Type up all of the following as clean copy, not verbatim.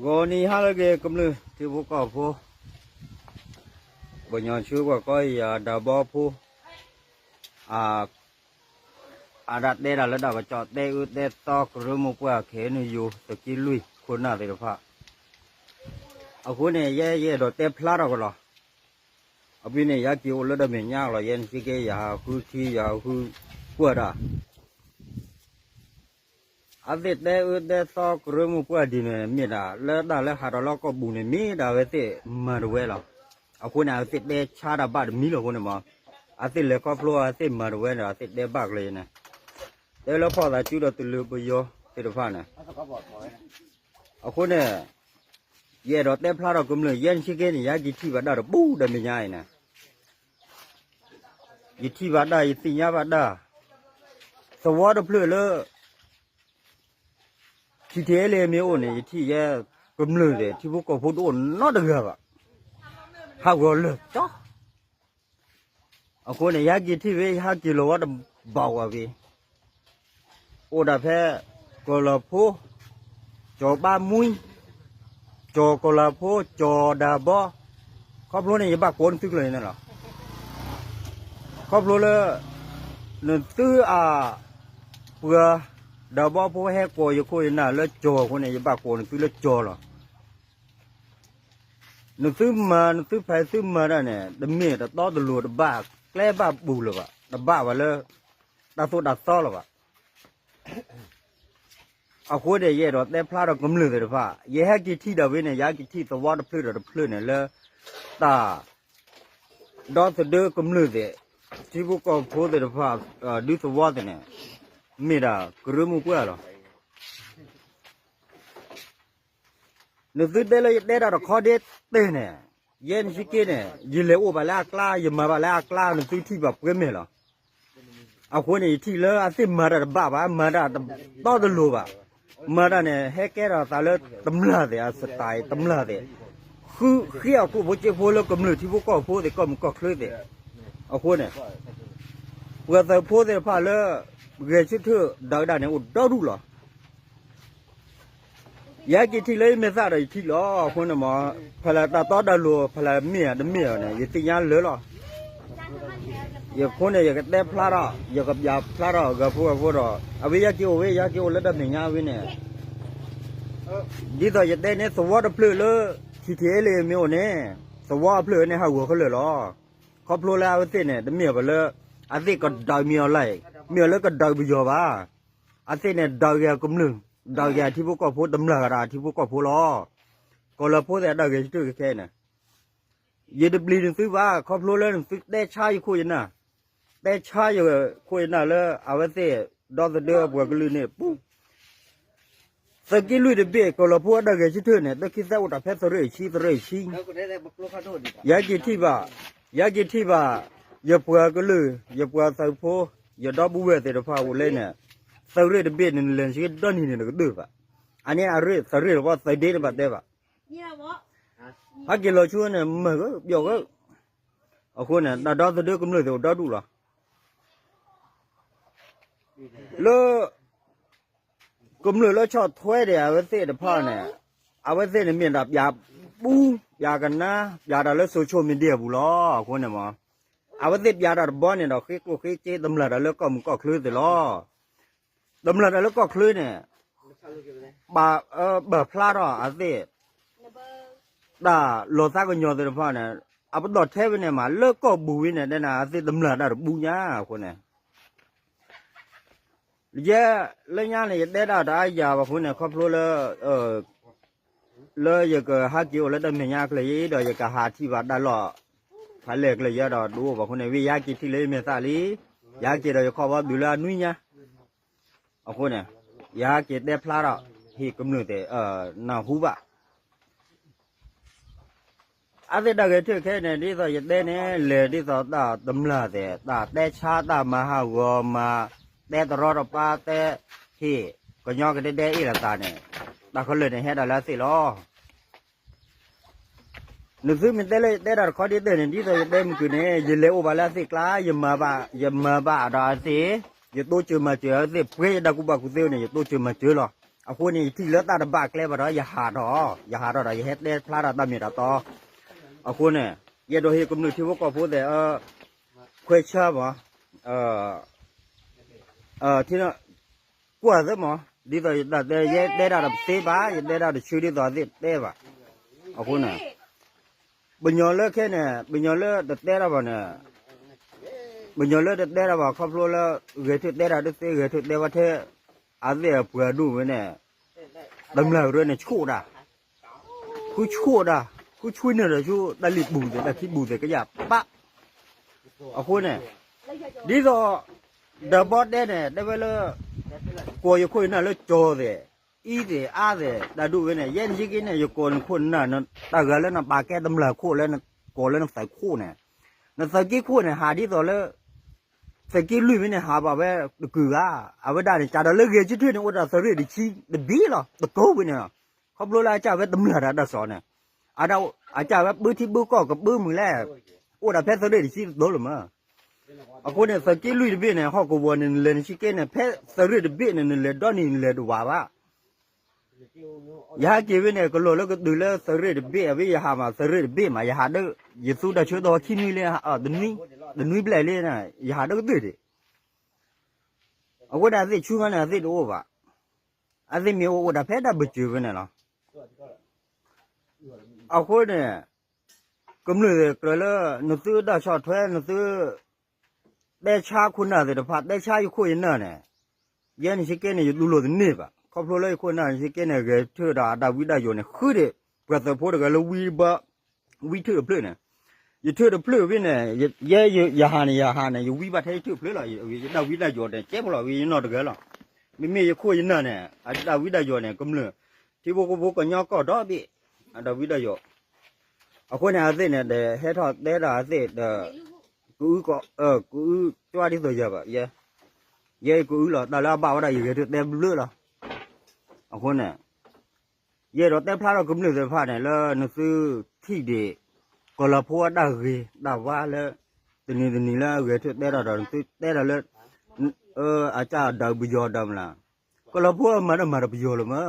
Goni halage kumlu tibu ka phu banyak cuba koi double phu adat de la da ka chot de ut de to krumu pa khe nu yu to ki lui khuna de pha aku ne ye do te phla ro lo abi ne ya ki o lo da me nya lo yen si ke ya khu thi ya khu kwa da adet de ut de to krumu pa di ne mi da le da le ha lo ko bu ne mi da we te ma ro we lo aku ne adet de cha da ba mi lo ko ne ma adet le ko flo adet ma ro we na adet de ba le ne để nó phá ra chú đó từ lừa bây giờ thì được phá nè, ở khu này giờ đó để phá ra cũng là dân sĩ cái này giá trị thi vào đó là bù đầm nhai nè, giá trị vào đó thì nhà vào đó, sau đó phơi lơ, thì thế là mấy ông này giá trị giờ cũng lừa đấy, thì bố có phụ đồ nó được rồi, học rồi lừa đó, ở khu này giá trị thi về 2 kg đó bao à vì ô đạp he cô là phố cho ba mũi cho cô là phố cho đà bò khóc lúa này bác cuốn tứcเลยนั่นหรอkhóc lúa là nên tư vừa đà bò phố he cô yêu cô nào là cho cô này bác cuốn tức là cho rồi nên tư phải tư mà đó nè đâm miệng đó to lúa đó bạc lẽ bạc bù rồi bạc đó bạc vào là đa số đặt to rồi bạc à khu đây giờ đó để phá ra cấm lừa rồi phải, giờ hay cái thi đầu bên này, giờ cái thi tàu vót được phơi này là ta đó từ đưa cấm lừa đấy, chỉ có có phố rồi phải, đưa tàu vót này, mình đã cứ mua qua rồi, nếu từ đây là khó đấy đây này, giờ cái kia này, giờ lấy ô bà la cla, giờ mà bà la cla, nếu từ thi vào cái咩rồi, à khu này thi là à thì mà đã bà mà đã to được luôn bà. mà đó này hết cái đó ta lên tấm lờ thì style tấm lờ thì khi ở khu vực phố là cầm lửa thì phố có phố thì cầm có khơi thì ở khu này vừa tới phố thì phải là người chứ thưa đợi đàn này ổn đâu đủ rồi giá cái thì lấy mấy sao đấy thì lo khu này mà phải là ta to đào lúa phải là đấm mía này vậy thì nhá lớn rồi giờ khu này giờ cái đẹp phá đó giờ gặp giáp phá đó gặp phố đó à bây giờ kêu lấy đâm nhá với này đi thôi giờ đây này số vót phơi lơ thì thếเลยmấy ông này số vót phơi này haoเขาเลยหรอเขาphơiแล้วcái này đâm mía vào lơ anhที่ก็ดาวเมียlạiเล้วก็ดาวไปอยู่บ้าanhที่เนี่ยดาวแกกุมหนึ่งดาวแกที่พวกก็พูดดำเนินการที่พวกก็พูดล้อก็เราพูดแต่ดาวแกชื่อแค่เนี่ยยืดบลีนึงซื้อว่าเขาพลเลยนึงซื้อได้ชายคุยน่ะได้ชายอยู่คุยน่ะเลยเอาไว้สิดอกเดือบวกลือเนี่ยปุ๊บสกิลุยเดเบก็เราพูดได้แกชื่อเนี่ยแต่คิดว่าอุตเพชรเรื่อยชี้ยากิที่ว่าอย่าปัวก็เลยอย่าปัวใส่โพอย่าดอกบัวแต่เราพาวุเล่นเนี่ยเรื่อยเดเบนี่เล่นชีวิตด้านนี้เนี่ยก็ดื้อป่ะอันนี้อะไรเรื่อยว่าใส่เด็ดแบบเด็ดป่ะฮักกิโลชัวเนี่ยมันก็เดี๋ยวก็เอาคนเนี่ยดอกเดือก็เลยเดี๋ยวดอกดูหรอแล้วก็เลยแล้วชอบถ้วยเดียวเอาไว้เสียเดี๋ยวพ่อเนี่ยเอาไว้เสียเนี่ยมีดับยาปูยากันนะยาดับแล้วโซเชียลมีเดียบุล้อคนเนี่ยมั้งเอาไว้เสียยาดับบอลเนี่ยเราคิดเจ๊ตำรวจแล้วก็มันก็คลื่นแต่ล้อตำรวจแล้วก็คลื่นเนี่ยแบบพลาดอ่ะอาเสียด่าโลซ่าก็ยอมแต่พ่อเนี่ยเอาไปดอดเทปเนี่ยมาเลิกก็บุยเนี่ยได้นะอาเสียตำรวจได้บุญยาคนเนี่ยเยอะเลยย่าเนี่ยได้ได้ยาว่าคนเนี่ยครอบครัวเลยอยากหาเกี่ยวแล้วดำเนินยากเลยเดี๋ยวอยากหาที่วัดได้หรอถ้าเล็กเลยเยอะดอดูว่าคนเนี่ยวิยากิที่เลยเมตาลียากิเราจะขอว่าดูแลนุ่ยเนี่ยเอาคนเนี่ยยากิได้พลาดที่กำเนิดแต่หน้าหูบะอาจจะได้เกิดแค่เนี่ยที่เราจะได้เนี่ยเลยที่เราตาตำลาแต่ชาตามาหาวมาแต่ตลอดป้าแต่ที่ก็ย้อนกันได้อีหละตาเนี่ยตาเขาเลยในเหตุอะไรสิล้อนึกซื้อมันได้ดข้อดีเด่นที่เราได้มันคือเนี่ยยืนเลี้ยวไปแล้วสิกล้าอย่ามาบ้าดาสิอย่าตู้เจอมาเจอสิเพื่อดักกูบ้ากูเซลเนี่ยอย่าตู้เจอมาเจอหรอ เอาคนนี้ที่เหลือตาดบักเลยบ่ดออย่าหาดออย่าหาดออย่าเฮ็ดเด้พลาดตามีดต่อเอาคนเนี่ยอย่าโดนเฮ็ดกำหนดที่ว่าก็พูดแต่คุยชอบบ่ที่น่ะกว่าซะหมอดีต่อแต่เยได้ดาเซบาได้ดาชื่อดีต่อสิเต้บ่เอาคนน่ะบุญยอเลิกแค่เนี่ยบุญยอเลิกเต้ละบ่เนี่ยบุญยอเลิกเต้ละบ่ครอบครัวแล้วเกทุเต้ละเต้เกทุเต้ว่าเธออาเซียเผื่อดูไว้เนี่ยดำแล้วเรื่องเนี่ยชั่วด่ะกูชั่วด่ะกูช่วยเนี่ยเลยชั่วได้ลิบบูแต่คิดบูแต่ก็อย่าปะเอาคนเนี่ยดีต่อเดบอสเนี่ยได้เวลากลัวอยู่คนน่ะแล้วโจเดอีเดอาเดได้ดูไว้เนี่ยเย็นยิ่งเนี่ยอยู่คนน่ะนั่นตาเกแล้วน่ะปาแก้ดำแล้วคู่แล้วน่ะโกแล้วน่ะใส่คู่เนี่ยน่ะใส่กี่คู่เนี่ยหาดีต่อแล้วใส่กี่ลุยไว้เนี่ยหาบ่าเว้กือเอาไว้ได้เนี่ยจ่าดเลิกเกจิตเนี่ยว่าได้สรีดิชีเดบีล่ะตะโกไว้เนี่ยเขาบอกแล้วจ่าเว้ดำแล้วได้สอนเนี่ยอาจ่าเว้บื้อที่บื้อก็กับบื้อมือแรกว่าได้แพ้สรีดิชีโดนหรือมั้งเอาคนเนี่ยใส่กี่ลุยดิบีเนี่ยเขาก็วนเนี่ยเลยชิเก้เนี่ยแพ้สรีดิบีเนี่ยเลยดอนนี่เลยดูว่า ยาเกี่ยวเนี่ยก็รู้แล้วก็ดูแลสรีระเบียวิยามาสรีระเบียมายาดูยิสุดาช่วยตัวที่นี่เลยดึงนี้เปล่าเลยนะยาดูก็ดูดิเอาคนนั้นสิช่วยกันนะสิดูว่าอันนี้มีโอ้ดาเพดาบุตรอยู่เนี่ยเนาะเอาคนเนี่ยก็มือก็เลยนึกซื้อได้ชอตแท้นึกซื้อได้ชาคุณน่ะสิเดี๋ยวพัดได้ชาอยู่คุยนั่นเนี่ยยันชิเก้เนี่ยดูโลดนี่ปะครอบครัวเลยคนนั้นชิเก้เนี่ยก็เธอดาวิดาอยู่เนี่ยคือเด็กกระสับพอดก็เลยวิเธอเพลินเนี่ยยิ่งเธอเพลินวิเนี่ยยาหาเนี่ยอยู่วิบัติให้เธอเพลินละดาวิดาอยู่เนี่ยเจ็บหรอวินอดก็ละมีคุยนั่นเนี่ยดาวิดาอยู่เนี่ยก็มือที่พวกก็ย่อก็ดอบิดาวิดาอยู่เอาคนเนี่ยสิเนี่ยเดี๋ยวให้ทอดเดี๋ยวเราสิเดี๋ยวกูก็กูจ้าที่ตัวเยอะปะเย่กูหล่อแต่ละบ่าวได้อยู่เดี๋ยวเต็มเลือดละเอาคนเนี่ยเย่เราเต็มพลาดเราก็ไม่ได้พลาดเนี่ยแล้วนึกซื้อที่เด็กก็เราพูดได้เลยได้ว่าแล้วทีนี้แล้วเดี๋ยวเดี๋ยวเราเดี๋ยวเราอาจารย์ดาวบิโยดำละก็เราพูดมาบิโยเลยมั้ง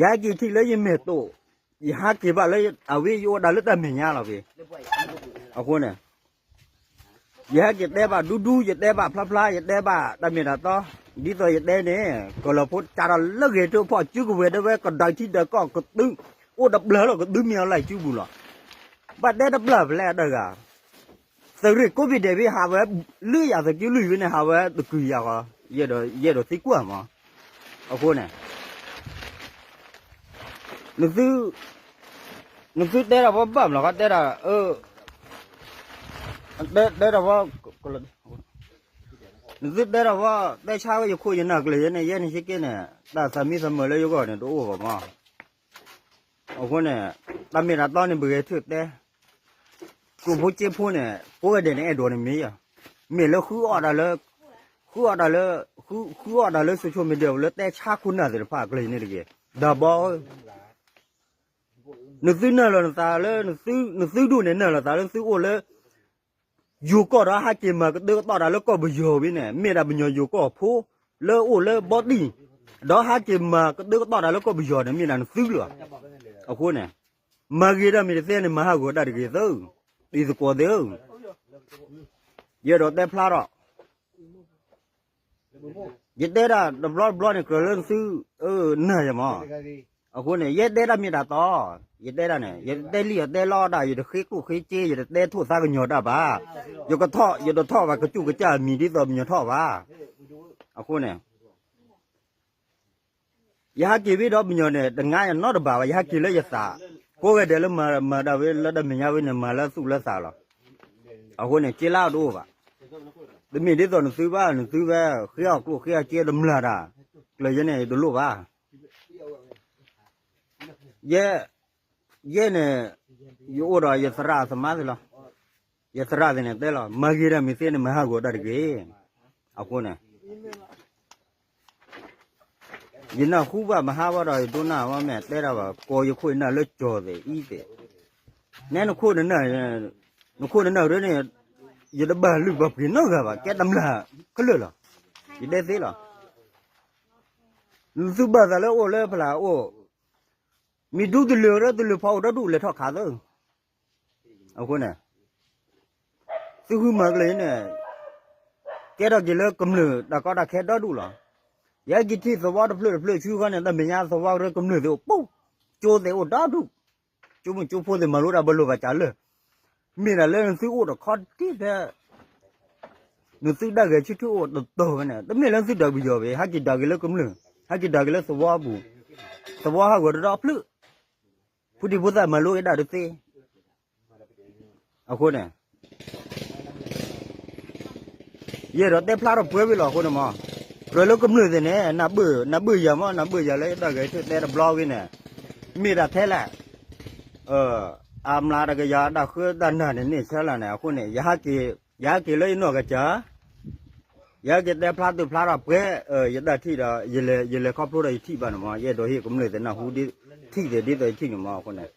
ยากี่ที่เลยยังไม่โตยากี่บาทเลยเอาวิโยได้แล้วแต่ไม่ยากหรอกพี่เอาคนเนี่ยยากี่เดบ้าดูยาเดบ้าพลายาเดบ้าแต่ไม่ได้ต่อดีตัวยาเดเนี่ยก็เราพูดจาระเลิกเหตุพอจู่ก็เวทเวก็ได้ที่เด็กก็ตึงโอ้ดับเบลเราก็ดึงมีอะไรจู่บุญละบัดเดดับเบลแล้วเด็กสรุปก็วิเดวิหาว่าลุยอะไรกี่ลุยวิเนี่ยหาว่าตะกุยก็เยอะติกว่ามั้งเอาคนเนี่ยนึกซื้อเดราว่าบ้าหรอกเดราเดราว่านึกซื้อเดราว่าได้ชาว่าอยู่คุยกันนักเลยเนี่ยยันชิคกี้เนี่ยแต่สามีสมัยเลยอยู่ก่อนเนี่ยดูว่ามั้งเอาคนเนี่ยตอนมีรัตตอนเนี่ยเบื่อทึกเด้กูพูดเจ็บพูดเนี่ยพูดเดี๋ยวนี้ไอ้โดนมีอ่ะมีแล้วคืออดเลยคืออดเลยสุดๆมีเดียวแล้วแต่ชาคุณน่ะเดี๋ยวพากเลยนี่ดิดาบอนึกซื้อเนี่ยเราตาเลยนึกซื้อดูเนี่ยเราตาเลยซื้อโอ้เลยอยู่ก็เราหากินมาก็เดือดต่อแล้วก็ไปโยวิเนี่ยมีอะไรไปโยอยู่ก็พูเลยโอ้เลยบอดี้เราหากินมาก็เดือดต่อแล้วก็ไปโยเนี่ยมีนั่นซื้อเลยเอาคนเนี่ยมากี่ได้มีแต่เส้นมาหากูได้กี่ซื้อดีสักกว่าเดียวเยอะแต่พลาดอ่ะยัดเดด้าดับบล้อเนี่ยก็เรื่องซื้อเหนื่อยมั้งเอาคนเนี่ยยัดเดด้ามีแต่ต่อยัดเดด้าเนี่ยยัดเดลี่ยัดเดล้อได้ยัดขี้กู้ขี้เจี๊ยยัดเดทุ่งสากันหยดอ่ะบ้ายัดกระท่อยัดท่อว่ากระจุกกระจ้ามีที่ตัวมีหยดท่อบ้าเอาคนเนี่ยยากีวิดอมีหยดเนี่ยแต่ง่ายนอดบ้ายากีเลยยัดสาก็เดี๋ยวมาดาวิแล้วดามียาวิเนี่ยมาแล้วสู้แล้วสาหรอเอาคนเนี่ยเจ้าเล่าดูป่ะแต่มีที่ตัวหนังสือว่าเขี้ยวกู้เขี้ยวเจี๊ยดำลาด่าเลยยันเนี่ยดูลูกว่าเย่เนี่ยอยู่อะไรยศราสมาธิละยศราเนี่ยเดี๋ยวละมากีรามิเซนมาหากูได้กี่เอาคนเนี่ยยินดีคู่ว่ามหาวารายดูน่าว่าแม่เดี๋ยวว่าโกยคุยน่าเลิศจอดอีเดเนี่ยนุคู่นั่นเรื่องเนี่ยยัดบ้าลูกบ้าพี่น้องกันว่าแกดำละก็เลยล่ะยัดได้สิล่ะ สุบะซะแล้วโอ้เลยพลาโอ้มีดูตะเลระตะเลพอระดูเลยทอขาเด้อเอาคนน่ะสุหุมากเลยเนี่ยแกดอกกิเลกำเนิดตะก็ตะแค่ดอดูล่ะยากิที่สวอดเพลชูกันเนี่ยตะเมียสวอดกำเนิดโอ้ปุ๊โจเตโอ้ดาดูจูมันจูโพเตมาลุระบลุกะจาเลยมีน่ะเลยสุโอ้ตะคอที่แท้นึกสึกได้ก็ชิทุโอ้โตกันเนี่ยตะเมียเลยสึกได้บิโยเว้หากิดากกิเลกำเนิดหากิดากกิเลสวอบูสวอหาก็ดอเพลพุทธิพุทธมาลุไอ้ดาดุเตเอาคนน่ะเยอะแต่พลาดเพื่อไปหรอกคนน่ะมาrồi lúc cấm lưỡi thế này nắp bự giờ lấy đó cái đây là blog này mi đã thế là am la cái giá đã khơi đàn này sao là này con này giá kỳ lấy nó cái chả giá cái đây plat từ plat up cái giờ đã thi đó giờ lấy khóc rồi thi bạn mà giờ đôi khi cấm lưỡi thế nào hú đi thi thì đi tới thi mà con này